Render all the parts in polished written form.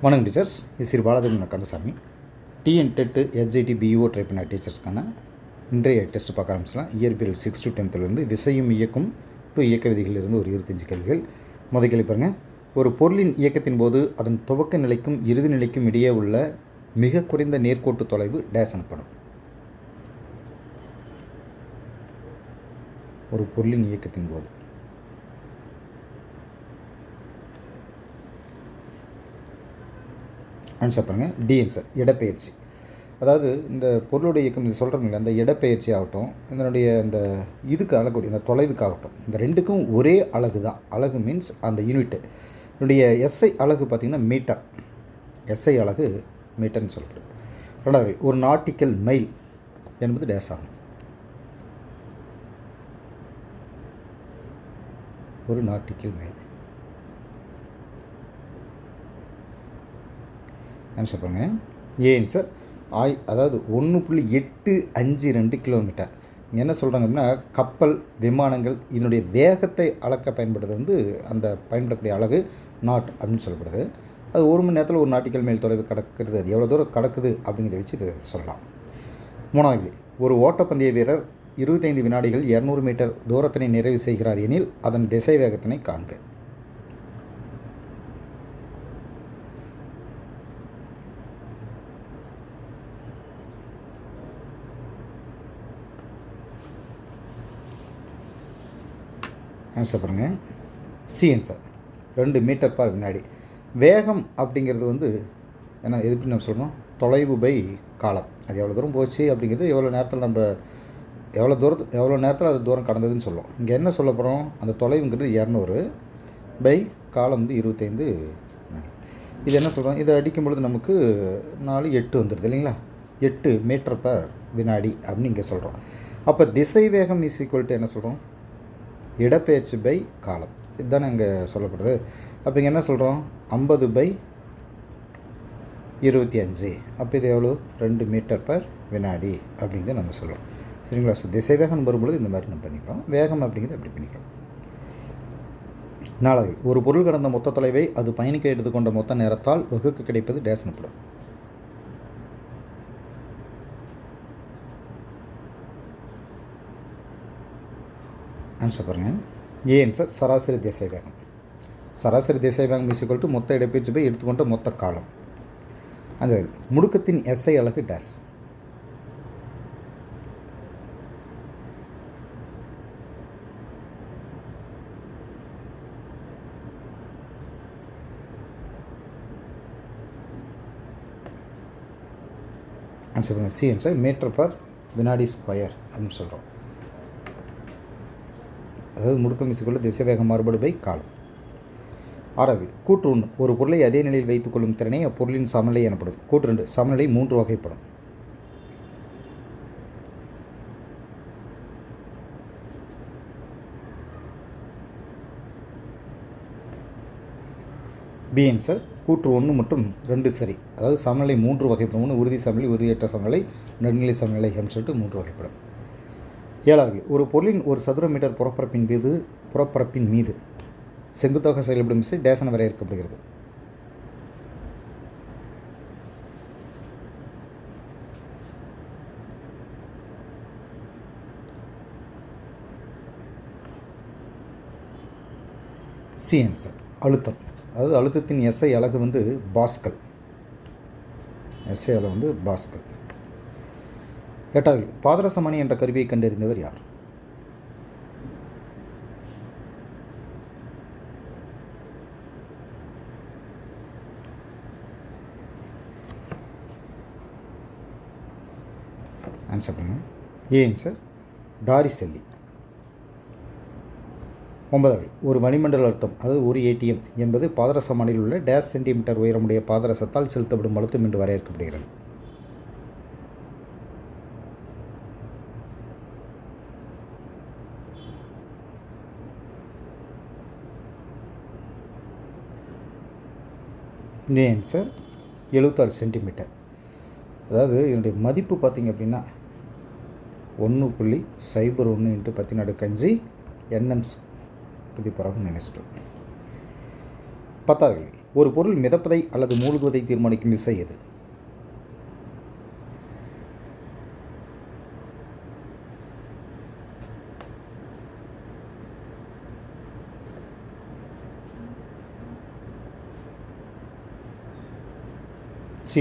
வணக்கம் டீச்சர்ஸ். இது Sri Balaji Kandasamy. TN TET SGT BEO try பண்ண டீச்சர்ஸ்க்கான இன்றைய டெஸ்ட் பார்க்க ஆரம்பிச்சலாம். இயற்பியல் 6 to 10லேருந்து விசையும் இயக்கும் டு இயக்க விதிகளிலிருந்து ஒரு 25 கேள்விகள். முதல் கேள்வி பாருங்கள். ஒரு பொருளின் இயக்கத்தின் போது அதன் துவக்க நிலைக்கும் இறுதி நிலைக்கும் இடையே உள்ள மிக குறைந்த நேர்கோட்டு தொலைவு டேஸ் எனப்படும். ஒரு பொருளின் இயக்கத்தின் போது ஆன்சர் பாருங்கள். டி ஆன்சர், இடப்பெயர்ச்சி. அதாவது இந்த பொருளுடைய இயக்கம் இது சொல்கிறோம்ல, அந்த இடப்பெயர்ச்சி ஆகட்டும், இதனுடைய இந்த இதுக்கு அழகு இந்த தொலைவுக்காகட்டும், இந்த ரெண்டுக்கும் ஒரே அலகு தான். அலகு மீன்ஸ் அந்த யூனிட்டு. இதனுடைய எஸ்ஐ அலகு பார்த்திங்கன்னா மீட்டர். எஸ்ஐ அலகு மீட்டர்னு சொல்லப்படுது. ரெண்டாவது, ஒரு நாட்டிக்கல் மைல் என்பது டேஸ் ஆகும். ஒரு நாட்டிக்கல் மைல் ஆன்சர் பாருங்கள். A answer. அதாவது 1.852 கிலோமீட்டர். இங்கே என்ன சொல்கிறாங்க அப்படின்னா, கப்பல், விமானங்கள் இதனுடைய வேகத்தை அளக்க பயன்படுறது அந்த பயன்படக்கூடிய அலகு நாட் அப்படின்னு சொல்லப்படுது. அது 1 மணி நேரத்தில் ஒரு நாட்டிக்கல் மைல் தொலைவு கடக்கிறது. அது எவ்வளோ தூரம் கடக்குது அப்படிங்கிறத வச்சு இது சொல்லலாம். மூணாவது, ஒரு ஓட்டப்பந்தய வீரர் 25 வினாடிகள் 200 மீட்டர் தூரத்தினை நிறைவு செய்கிறார் எனில் அதன் திசை வேகத்தினை காண்க. ஆன்சர் பாருங்கள். சி ஆன்சர், 2 மீட்டர் பர் வினாடி. வேகம் அப்படிங்கிறது ஏன்னா எதுக்கு நம்ம சொல்கிறோம், தொலைவு பை காலம். அது எவ்வளோ தூரம் போச்சு அப்படிங்கிறது எவ்வளோ நேரத்தில் நம்ம எவ்வளோ நேரத்தில் அது தூரம் கடந்ததுன்னு சொல்லுவோம். இங்கே என்ன சொல்ல போகிறோம், அந்த தொலைவுங்கிறது 200 பை காலம் 25. இது என்ன சொல்கிறோம், இதை அடிக்கும் பொழுது நமக்கு 4 8 வந்துடுது இல்லைங்களா. 8 மீட்டர் பர் வினாடி அப்படின்னு இங்கே சொல்கிறோம். அப்போ திசை வேகம் இஸ் ஈக்குவல் டு என்ன சொல்கிறோம், இடப்பெயர்ச்சி பை காலம். இதுதானே இங்கே சொல்லப்படுது. அப்போ இங்கே என்ன சொல்கிறோம், 50 பை 25. அப்போ இது எவ்வளோ, 2 மீட்டர் பர் வினாடி அப்படிங்கிறத நம்ம சொல்கிறோம். சரிங்களா. ஸோ திசை வேகம் வரும்பொழுது இந்த மாதிரி நம்ம பண்ணிக்கிறோம். வேகம் அப்படிங்கிறது அப்படி பண்ணிக்கிறோம். நாலாவது, ஒரு பொருள் கடந்த மொத்த தொலைவை அது பயணிக்க எடுத்துக்கொண்ட மொத்த நேரத்தால் வகுக்க கிடைப்பது டேஸ் எனப்படும். ஆன்சர் பாருங்கள். ஏ ஆன்சர், சராசரி திசை வேகம். சராசரி திசை வேகம் இஸ் ஈக்குவல் டு மொத்த இடப்பெயர்ச்சி பை எடுத்துக்கொண்ட மொத்த காலம். அந்த முடுக்கத்தின் எஸ்ஐ அலகு டேஸ். ஆன்சர் பாருங்கள். சி ஆன்சர், மீட்டர் பர் வினாடி ஸ்கொயர் அப்படின்னு சொல்கிறோம். அதாவது முடுக்கம் இசைக்குள்ள திசை வேகம் மாறுபாடு பை காலம். ஆறாவது, கூற்று 1, ஒரு பொருளை அதே நிலையில் வைத்துக்கொள்ளும் திறனை அப்பொருளின் சமநிலை எனப்படும். கூற்று 2, சமநிலை 3 வகைப்படும். பி ஆன்சர், கூற்று 1 மற்றும் 2 சரி. அதாவது சமநிலை 3 வகைப்படும். 1 உறுதி சமநிலை, உறுதியற்ற சமநிலை, நடுநிலை சமநிலை அப்படின்னு சொல்லிட்டு 3 வகைப்படும். ஏழாவது, ஒரு பொருளின் ஒரு சதுர மீட்டர் புறப்பரப்பின் மீது செங்குத்தாக செயல்படும் விசை டேஸ் என வரையறுக்கப்படுகிறது. சி ஆன்சர், அழுத்தம். அதாவது அழுத்தத்தின் எஸ்ஐ அலகு பாஸ்கல். எஸ்ஐ அலகு பாஸ்கல். எட்டாவது, பாதரசமணி என்ற கருவியை கண்டறிந்தவர் யார்? ஆன்சர் பண்ணுங்க. A answer, Torricelli. 9வது, ஒரு வளிமண்டல அழுத்தம் அதாவது ஒரு ஏடிஎம் என்பது பாதரசமணியில் உள்ள டேஸ் சென்டிமீட்டர் உயரமுடைய பாதரசத்தால் செலுத்தப்படும் அழுத்தம் என்று வரையறுக்கப்படுகிறது. இந்த ஆன்சர் 76 சென்டிமீட்டர். அதாவது இதனுடைய மதிப்பு பார்த்திங்க அப்படின்னா 1.01 × 10⁻⁵ nms ⁻². 10வது, ஒரு பொருள் மிதப்பதை அல்லது மூழ்குவதை தீர்மானிக்கும் விசை எது?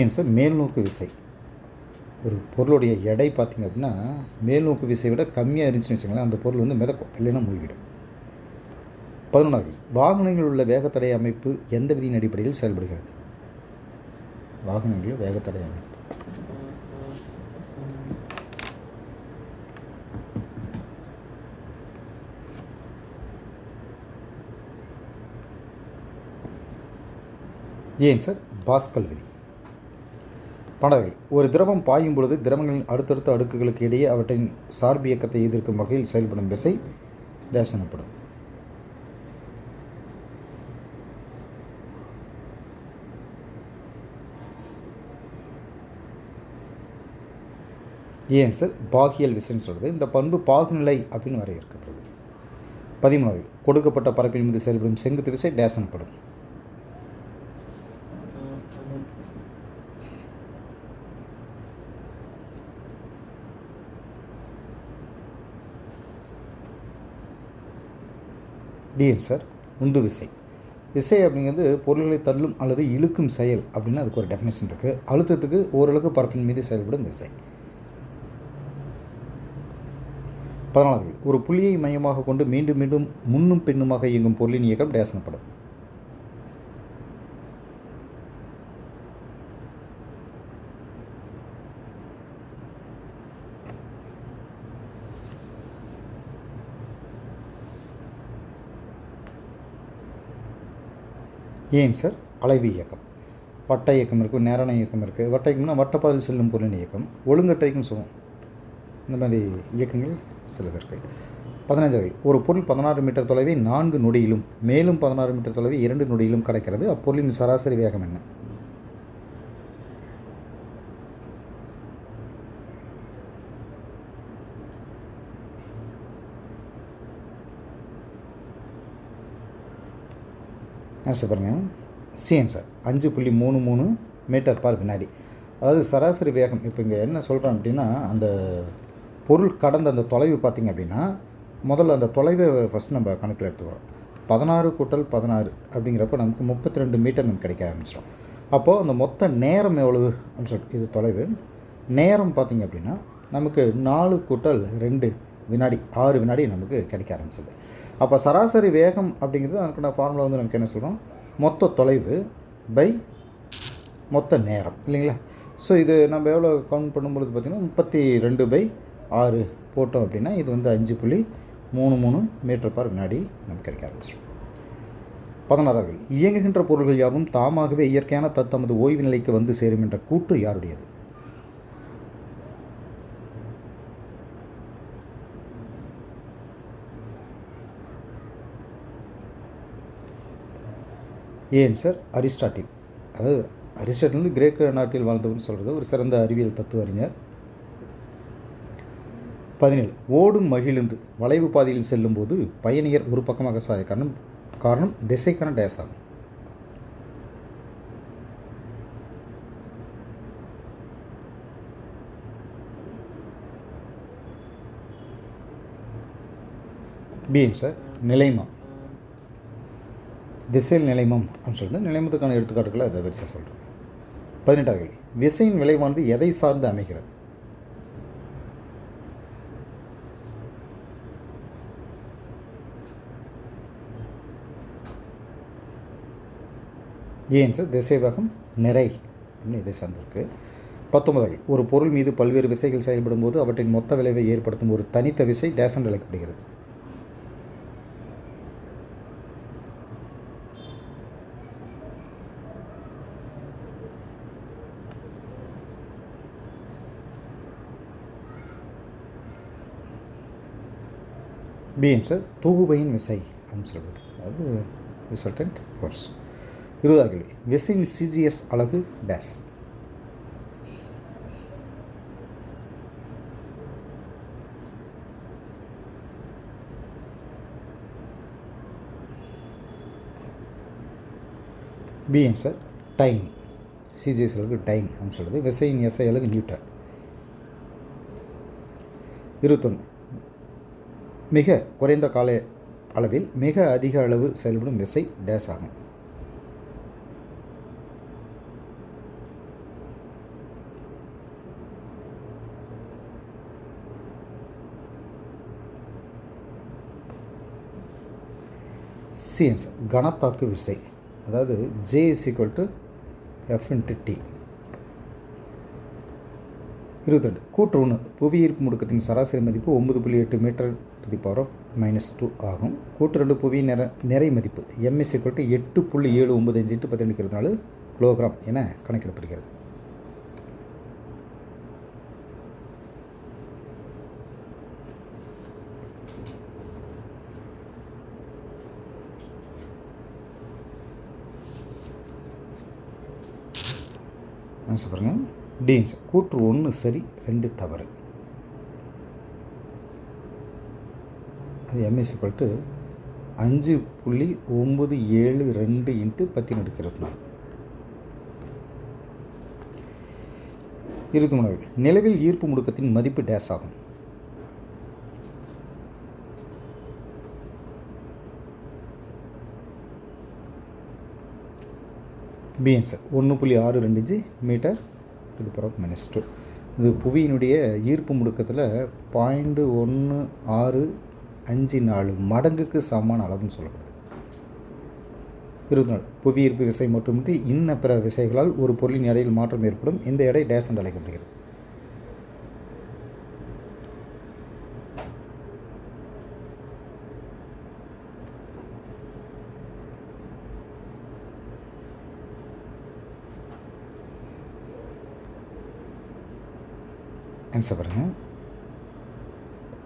ஆன்சர் மேல்நோக்கு விசை. ஒரு பொருளுடைய எடை பார்த்திங்க அப்படின்னா மேல்நோக்கு விசையை விட கம்மியாக இருந்துச்சுன்னு வச்சுக்கோங்களேன், அந்த பொருள் வந்து மிதக்கும், இல்லைன்னா மூழ்கிடும். 11வது, வாகனங்களில் உள்ள வேகத்தடை அமைப்பு எந்த விதியின் அடிப்படையில் செயல்படுகிறது? வாகனங்களில் வேகத்தடை அமைப்பு ஆன்சர் பாஸ்கல் விதி. 12வது, ஒரு திரவம் பாயும் பொழுது திரவங்களின் அடுத்தடுத்த அடுக்குகளுக்கு இடையே அவற்றின் சார்பு இயக்கத்தை எதிர்க்கும் வகையில் செயல்படும் விசை டேஸ் எனப்படும். ஆன்சர் பாகியல் விசைன்னு சொல்கிறது. இந்த பண்பு பாகுநிலை அப்படின்னு வரையறுக்கப்படுது. 13வது, கொடுக்கப்பட்ட பரப்பின் மீது செயல்படும் செங்குத்து விசை டேஸ் எனப்படும். ஆன்சர் உந்து விசை. விசை அப்படிங்கிறது பொருள்களை தள்ளும் அல்லது இழுக்கும் செயல் அப்படின்னு அதுக்கு ஒரு டெஃபினேஷன் இருக்குது. அழுத்தத்துக்கு ஓரளவுக்கு பரப்பின் மீது செயல்படும் விசை. 14வது, ஒரு புள்ளியை மையமாக கொண்டு மீண்டும் மீண்டும் முன்னும் பின்னுமாக இயங்கும் பொருளின் இயக்கம் டேஸ் எனப்படும். ஆன்சர் அலைவு இயக்கம். வட்ட இயக்கம் இருக்குது, நேரான இயக்கம் இருக்குது. வட்ட இயக்கம்னா வட்டப்பாதையில் செல்லும் பொருளின் இயக்கம். ஒழுங்கற்றைக்கும் சொல்லுவோம். இந்த மாதிரி இயக்கங்கள் சிலது இருக்குது. 15வது, ஒரு பொருள் 16 மீட்டர் தொலைவை 4 நொடியிலும் மேலும் 16 மீட்டர் தொலைவை 2 நொடியிலும் கடக்கிறது. அப்பொருளின் சராசரி வேகம் என்ன? ஆன்சர் பாருங்கள். ஆன்சர் 5.33 மீட்டர் பர் வினாடி. அதாவது சராசரி வேகம். இப்போ இங்கே என்ன சொல்கிறோம் அப்படின்னா, அந்த பொருள் கடந்த அந்த தொலைவு பார்த்திங்க அப்படின்னா, முதல்ல அந்த தொலைவை ஃபஸ்ட் நம்ம கணக்கில் எடுத்துக்கிறோம். 16 கூட்டல் 16 அப்படிங்கிறப்ப நமக்கு 32 மீட்டர் நமக்கு கிடைக்க ஆரம்பிச்சிடும். அப்போது அந்த மொத்த நேரம் எவ்வளவு அப்படின்னு சொல்லிட்டு இது தொலைவு. நேரம் பார்த்திங்க அப்படின்னா நமக்கு 4 கூட்டல் 2 வினாடி 6 வினாடி நமக்கு கிடைக்க ஆரம்பிச்சது. அப்போ சராசரி வேகம் அப்படிங்கிறது அதுக்கான ஃபார்முலா வந்து நமக்கு என்ன சொல்கிறோம், மொத்த தொலைவு பை மொத்த நேரம் இல்லைங்களா. ஸோ இது நம்ம எவ்வளோ கவுண்ட் பண்ணும்பொழுது பார்த்திங்கன்னா 32/6 போட்டோம் அப்படின்னா இது வந்து 5.33 மீட்டர் பர் வினாடி நமக்கு கிடைக்க ஆரம்பிச்சிடும். 16வது, இயங்குகின்ற பொருள்கள் யாவும் தாமாகவே இயற்கையான தமது ஓய்வு நிலைக்கு வந்து சேரும் என்ற கூற்று யாருடையது? Answer Aristotle. அதாவது அரிஸ்டாட்டில் வந்து கிரேக்க நாட்டில் வாழ்ந்தவர்னு சொல்கிறது ஒரு சிறந்த அறிவியல் தத்துவ அறிஞர். 17, ஓடும் மகிழுந்து வளைவு பாதையில் செல்லும்போது பயணியர் ஒரு பக்கமாக சாய காரணம் திசைக்கான டேஸ் ஆகும். ஆன்சர் நிலைமம். திசையில் நிலைமம் அப்படின்னு சொல்லிட்டு நிலைமத்துக்கான எடுத்துக்காட்டுகளை அதை வரிசை சொல்கிறேன். 18வது, விசையின் விளைவானது எதை சார்ந்து அமைகிறது? ஆன்சர் திசை வேகம் நிறை அப்படின்னு இதை சார்ந்திருக்கு. 19வது, ஒரு பொருள் மீது பல்வேறு விசைகள் செயல்படும் போது அவற்றின் மொத்த விளைவை ஏற்படுத்தும் ஒரு தனித்த விசை டேஸ் என்று அழைக்கப்படுகிறது. ஆன்சர் தொகுபையின் விசை அப்படின்னு சொல்கிறது. அதாவது ரிசல்டன்ட் ஃபோர்ஸ். 20வது, விசையின் சிஜிஎஸ் அலகு dash. B answer time. CGS அளவுக்கு டைம் அப்படின்னு சொல்கிறது. விசையின் எஸ்ஐ அளவுக்கு நியூட்டன். 21. மிக குறைந்த கால அளவில் மிக அதிக அளவு செயல்படும் விசை டேஸ் ஆகும். சி ஆன்சர் கனத்தாக்கு விசை. அதாவது J = F × T. 22. கூற்று 1. புவி ஈர்ப்பு முடுக்கத்தின் சராசரி மதிப்பு 9.8 m/-2 ஆகும். கூற்று 2. புவி நிறை மதிப்பு M = 8.795 × 10⁻⁴ கிலோகிராம் என கணக்கிடப்படுகிறது. ஆன்சர் பாருங்கள். D answer. கூற்று 1 சரி, 2 தவறு. அது M = 5.972 × 10⁻². 23. நிலவில் ஈர்ப்பு முடுக்கத்தின் மதிப்பு டேஸ் ஆகும். B answer 1.625 m/-2. இது புவியினுடைய ஈர்ப்பு முடுக்கத்தில் 0.1654 மடங்குக்கு சமமான அளவுன்னு சொல்லப்படுது. 24. புவி ஈர்ப்பு விசை மட்டுமின்றி இன்ன பிற விசைகளால் ஒரு பொருளின் எடையில் மாற்றம் ஏற்படும். இந்த எடை டேஸ் என்று அழைக்கப்படுகிறது. ஆன்சர் பாருங்கள்.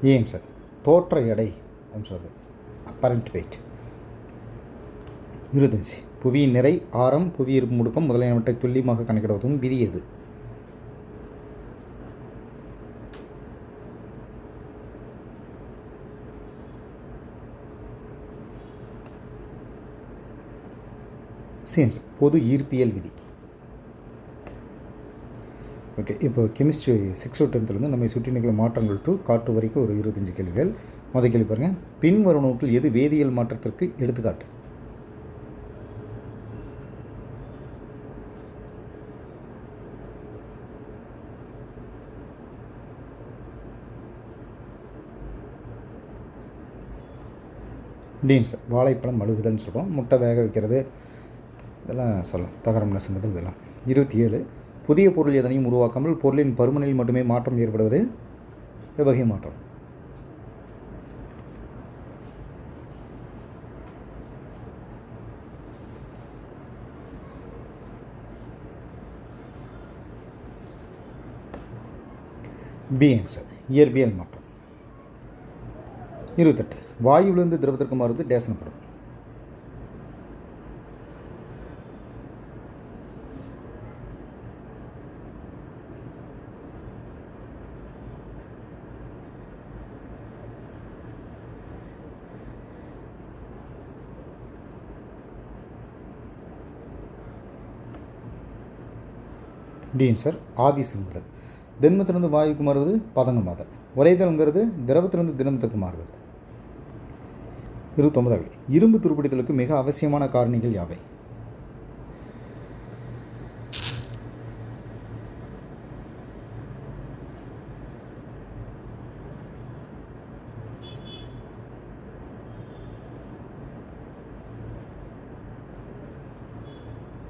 A answer. தோற்ற எடை அப்படின்னு சொல்கிறது அப்பரண்ட் வெயிட். 25. புவியின் நிறை, ஆரம், புவி ஈர்ப்பு முடுக்கம் முதலியவற்றை துல்லியமாக கணக்கிட உதவும் விதி எது? C answer. பொது ஈர்ப்பியல் விதி. ஓகே, இப்போ கெமிஸ்ட்ரி 6 to 10 நம்மை சுற்றி நிகழும் மாற்றங்கள் டு காற்று வரைக்கும் ஒரு 25 கேள்விகள். முதல் கேள்வி பாருங்கள். பின்வரும் நோட்டில் எது வேதியியல் மாற்றத்திற்கு எடுத்துக்காட்டு? டீன்ஸ் வாழைப்பழம் அழுகுதல்னு சொல்கிறோம். முட்டை வேக வைக்கிறது இதெல்லாம் சொல்லலாம். தகரம் நசுங்குதல் இதெல்லாம். 27. புதிய பொருள் எதனையும் உருவாக்காமல் பொருளின் பருமனில் மட்டுமே மாற்றம் ஏற்படுவது எவ்வகை மாற்றம்? B answer. இயற்பியல் மாற்றம். 28. வாயுவிலிருந்து திரவத்திற்கு மாறுவது டேஸ் எனப்படும். D answer. ஆவி சுருங்குதல். திண்மத்திலிருந்து வாயுக்கு மாறுவது பதங்கமாதல். உறைதல்ங்கிறது திரவத்திலிருந்து திண்மத்திற்கு மாறுவது. 29. இரும்பு துருப்பிடித்தலுக்கு மிக அவசியமான காரணிகள் யாவை?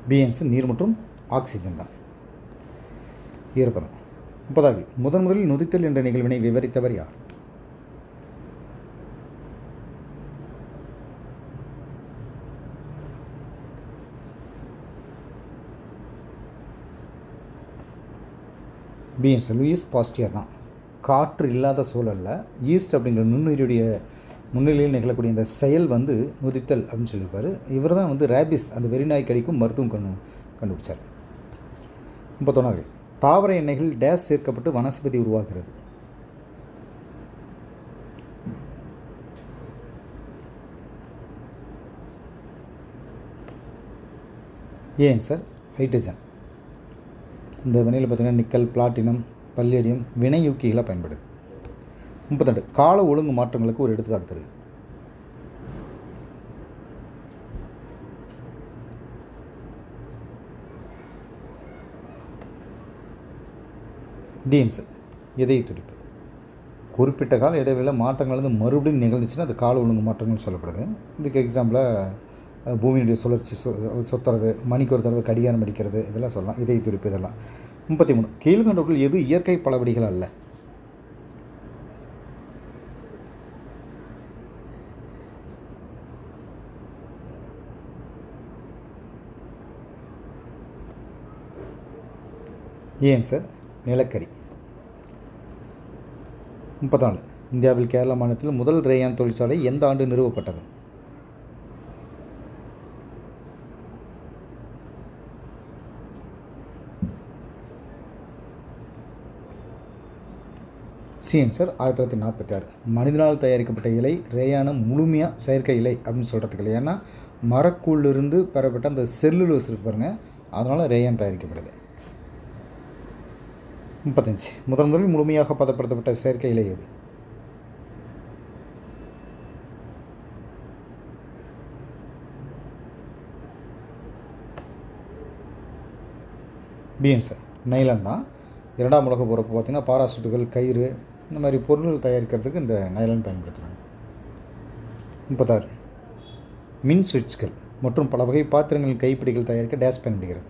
B answer. நீர் மற்றும் ஆக்சிஜன் தான். ஈரப்பதம். 30. முதலில் நொதித்தல் என்ற நிகழ்வினை விவரித்தவர் யார்? B answer. லூயிஸ் பாஸ்டியர் தான். காற்று இல்லாத சூழலில் ஈஸ்ட் அப்படிங்கிற நுண்ணுயிரியுடைய முன்னிலையில் நிகழக்கூடிய இந்த செயல் நொதித்தல் அப்படின்னு சொல்லியிருப்பார். இவர் தான் ரேபிஸ் அந்த வெறிநாய் கடிக்கும் மருத்துவம் கண்டுபிடிச்சார். 31. தாவர எண்ணெய்கள் டேஸ் சேர்க்கப்பட்டு வனஸ்பதி உருவாகிறது. ஏன் சார் ஹைட்ரஜன். இந்த வினையில் பார்த்திங்கன்னா நிக்கல், பிளாட்டினம், பல்லேடியம் வினையூக்கிகளாக பயன்படுது. 32 கால ஒழுங்கு மாற்றங்களுக்கு ஒரு எடுத்துக்காட்டு தருது. டிஎன்ஸ் இதய துடிப்பு. குறிப்பிட்ட கால இடைவெளியில் மாற்றங்கள் வந்து மறுபடியும் நிகழ்ந்துச்சுன்னா அது கால ஒழுங்கு மாற்றங்கள்னு சொல்லப்படுது. இதுக்கு எக்ஸாம்பிளாக பூமியினுடைய சுழற்சி சுற்றுறது, மணிக்கு ஒரு தடவை கடிகாரம் அடிக்கிறது, இதெல்லாம் சொல்லலாம். இதய துடிப்பு இதெல்லாம். 33 கீழ்கண்டவர்கள் எது இயற்கை பலவடிகள் அல்ல. ஏன் சார் நிலக்கரி. 34 இந்தியாவில் கேரள மாநிலத்தில் முதல் ரேயான் தொழிற்சாலை எந்த ஆண்டு நிறுவப்பட்டது? C answer 1946. மனிதனால் தயாரிக்கப்பட்ட இலை ரேயானம் முழுமையாக செயற்கை இலை அப்படின்னு சொல்கிறதுக்கு இல்லை. ஏன்னா மரக்கூழிலிருந்து பெறப்பட்ட அந்த செல்லுலோஸ் இருக்கு பாருங்கள், அதனால் ரேயான் தயாரிக்கப்படுது. 35 முதலில் முழுமையாக பதப்படுத்தப்பட்ட செயற்கை இலை எது? பிஎன் சார் நைலான் தான். 2ஆம் உலக போகிறப்ப பார்த்திங்கன்னா பாராசூட்டுகள், கயிறு, இந்த மாதிரி பொருட்கள் தயாரிக்கிறதுக்கு இந்த நைலான் பயன்படுத்துகிறாங்க. 36 மின் சுவிட்ச்கள் மற்றும் பல வகை பாத்திரங்களின் கைப்பிடிகள் தயாரிக்க டேஸ் பயன்படுகிறது.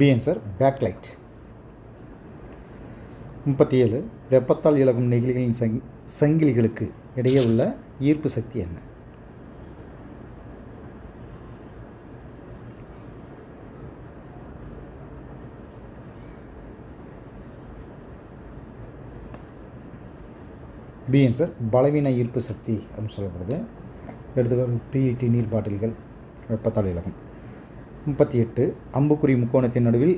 PN sir backlight. 37 வெப்பத்தால் இழக்கும் நெகிழிகளின் சங்கிலிகளுக்கு இடையே உள்ள ஈர்ப்பு சக்தி என்ன? பிஎன் சார் பலவீன ஈர்ப்பு சக்தி அப்படின்னு சொல்லப்படுது. எடுத்துக்காட்டு பிஇடி நீர் பாட்டில்கள் வெப்பத்தால் இழக்கும். 38 அம்புக்குறி முக்கோணத்தின் நடுவில்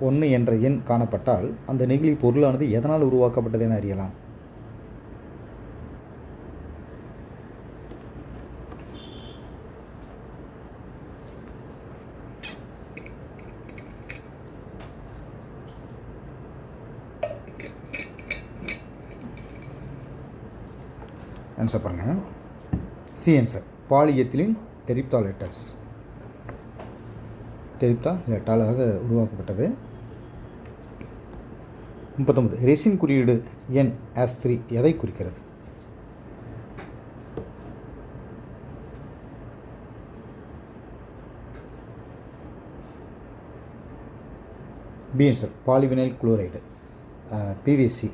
1 என்ற எண் காணப்பட்டால் அந்த நெகிழி பொருளானது எதனால் உருவாக்கப்பட்டது என அறியலாம்? ஆன்சர் பாருங்கள். C answer polyethylene terephthalates. டெரிப்தாலேட்டாலாக உருவாக்கப்பட்டது. 39 ரெசின் குறியீடு எண் S3 எதை குறிக்கிறது? B answer polyvinyl chloride, PVC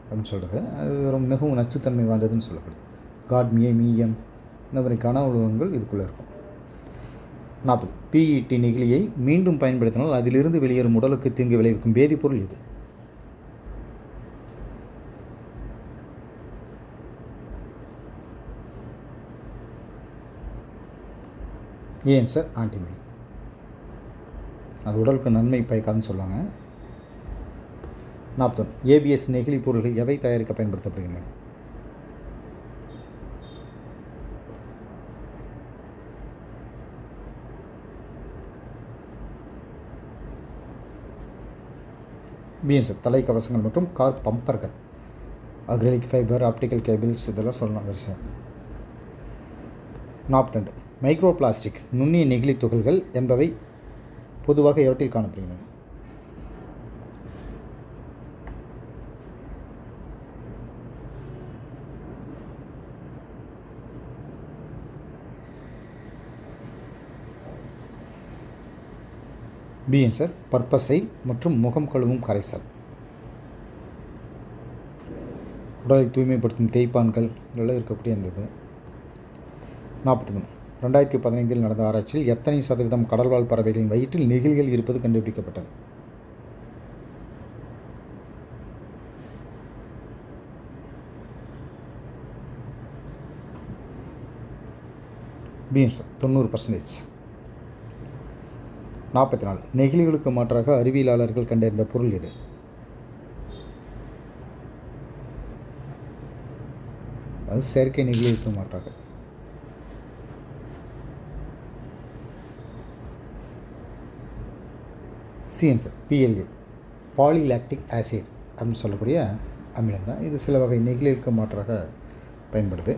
அப்படின்னு சொல்கிறது. அது ரொம்ப மிகவும் நச்சுத்தன்மை வாய்ந்ததுன்னு சொல்லப்படுது. காட்மியம், மீயம் இந்த மாதிரி கன உலோகங்கள் இதுக்குள்ளே இருக்கும். 40 பிஇடி நெகிழியை மீண்டும் பயன்படுத்தினால் அதிலிருந்து வெளியேறும் உடலுக்கு தீங்கு விளைவிக்கும் வேதிப்பொருள் இது? ஏன் சார் ஆன்டிமனி. அது உடலுக்கு நன்மை பயக்காதுன்னு சொல்லுவாங்க. 41 ஏபிஎஸ் நெகிழி பொருள்கள் எவை தயாரிக்க பயன்படுத்தப்படுகின்றன? பிஎன்ஸ் தலைக்கவசங்கள் மற்றும் கார் பம்பர்கள், அக்ரிலிக் ஃபைபர், ஆப்டிக்கல் கேபிள்ஸ் இதெல்லாம் சொல்லலாம் வரிசை. 42 மைக்ரோ பிளாஸ்டிக் நுண்ணிய நெகிழி துகள்கள் என்பவை பொதுவாக எவற்றில் காணப்படுகின்றன? பி ஆன்சர் பற்பசை மற்றும் முகம் கழுவும் கரைசல். உடலை தூய்மைப்படுத்தும் தேய்ப்பான்கள் இதெல்லாம் இருக்கக்கூடிய இருந்தது. 43 2015 நடந்த ஆராய்ச்சியில் எத்தனை சதவீதம் கடல்வாழ் பறவைகளின் வயிற்றில் நெகிழிகள் இருப்பது கண்டுபிடிக்கப்பட்டது? B answer 90%. 44 நெகிழிகளுக்கு மாற்றாக அறிவியலாளர்கள் கண்டறிந்த பொருள் எது? அது செயற்கை நெகிழி இருக்க மாட்டாங்க. C answer PLA, polylactic acid அப்படின்னு சொல்லக்கூடிய அமிலம் தான். இது சில வகை நெகிழி இருக்க மாற்றாக பயன்படுது.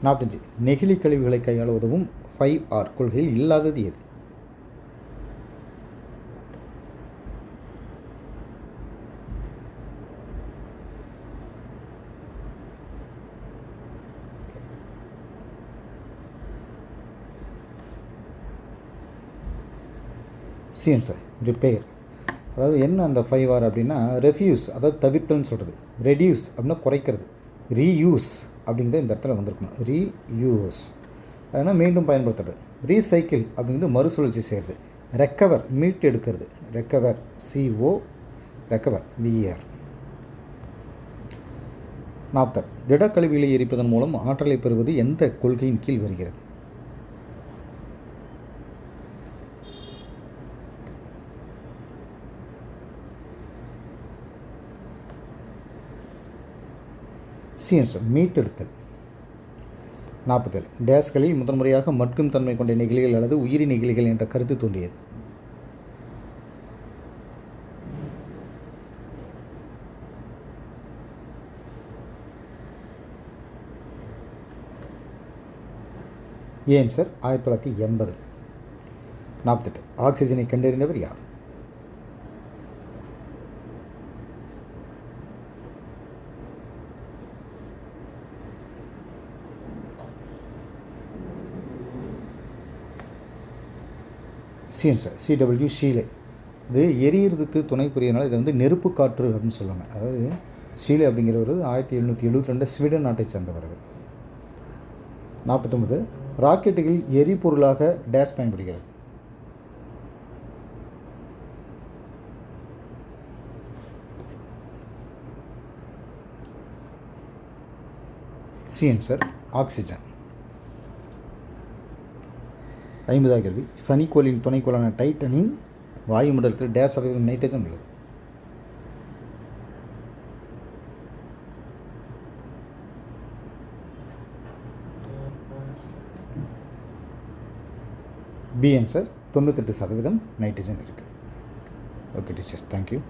45 நெகிழி கழிவுகளை கையாள உதவும் 5R கொள்கையில் இல்லாதது எது? C answer repair. அதாவது என்ன அந்த 5R அப்படின்னா ரெஃப்யூஸ், அதாவது தவிர்த்தல்னு சொல்கிறது. ரெடியூஸ் அப்படின்னா குறைக்கிறது. ரீயூஸ் அப்படிங்கிறது இந்த இடத்துல வந்திருக்கணும். ரீயூஸ் அதனால் மீண்டும் பயன்படுத்துறது. ரீசைக்கிள் அப்படிங்கிறது மறுசுழற்சி செய்கிறது. ரெக்கவர் மீட் எடுக்கிறது. Recover CO, recover VER. 40 திடக்கழிவுகளை எரிப்பதன் மூலம் ஆற்றலை பெறுவது எந்த கொள்கையின் கீழ் வருகிறது? C answer மீட்டெடுத்தல். 47 டேஸ்களில் முதன்முறையாக மட்கும் தன்மை கொண்ட நெகிழிகள் அல்லது உயிரி நெகிழிகள் என்ற கருத்து தோன்றியது? A answer 1980. 48 ஆக்சிஜனை கண்டறிந்தவர் யார்? C answer CW ஷீலே. இது எரியறதுக்கு துணை புரியனால இதை வந்து நெருப்பு காற்று அப்படின்னு சொல்லுவாங்க. அதாவது ஷீலே அப்படிங்கிறவர் 1772 ஸ்வீடன் நாட்டை சேர்ந்தவர். 49 ராக்கெட்டுகள் எரிபொருளாக டேஸ் பயன்படுகிறது? C answer oxygen. 50வது கேள்வி சனிக்கோளின் துணைக்கோளான டைட்டனின் வாயுமண்டலத்தில் டேஸ் சதவீதம் நைட்ரஜன் உள்ளது? பி ஆன்சர் 98% நைட்ரஜன் இருக்குது. Okay teachers, thank you.